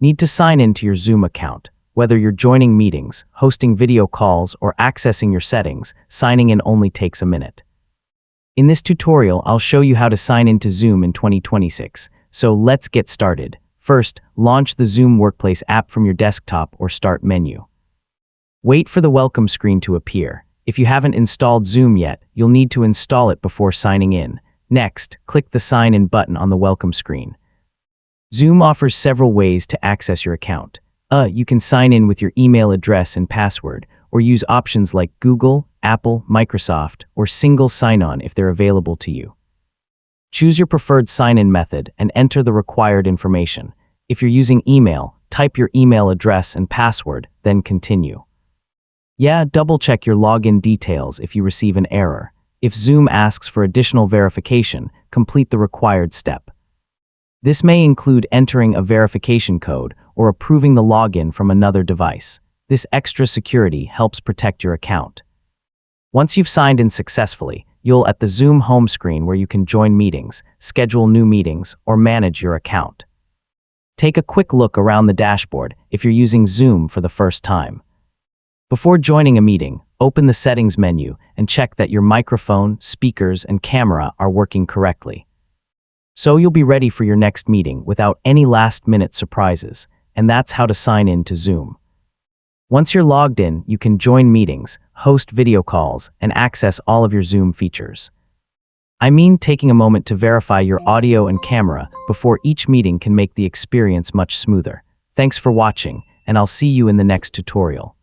need to sign in to your Zoom account. Whether you're joining meetings, hosting video calls, or accessing your settings, signing in only takes a minute. In this tutorial, I'll show you how to sign into Zoom in 2026. So let's get started. First, launch the Zoom Workplace app from your desktop or Start menu. Wait for the welcome screen to appear. If you haven't installed Zoom yet, you'll need to install it before signing in. Next, click the Sign In button on the welcome screen. Zoom offers several ways to access your account. You can sign in with your email address and password, or use options like Google, Apple, Microsoft, or single sign-on if they're available to you. Choose your preferred sign-in method and enter the required information. If you're using email, type your email address and password, then continue. Double-check your login details if you receive an error. If Zoom asks for additional verification, complete the required step. This may include entering a verification code or approving the login from another device. This extra security helps protect your account. Once you've signed in successfully, you'll at the Zoom home screen where you can join meetings, schedule new meetings, or manage your account. Take a quick look around the dashboard if you're using Zoom for the first time. Before joining a meeting, open the Settings menu and check that your microphone, speakers, and camera are working correctly. So you'll be ready for your next meeting without any last-minute surprises, and that's how to sign in to Zoom. Once you're logged in, you can join meetings, host video calls, and access all of your Zoom features. I mean, taking a moment to verify your audio and camera before each meeting can make the experience much smoother. Thanks for watching, and I'll see you in the next tutorial.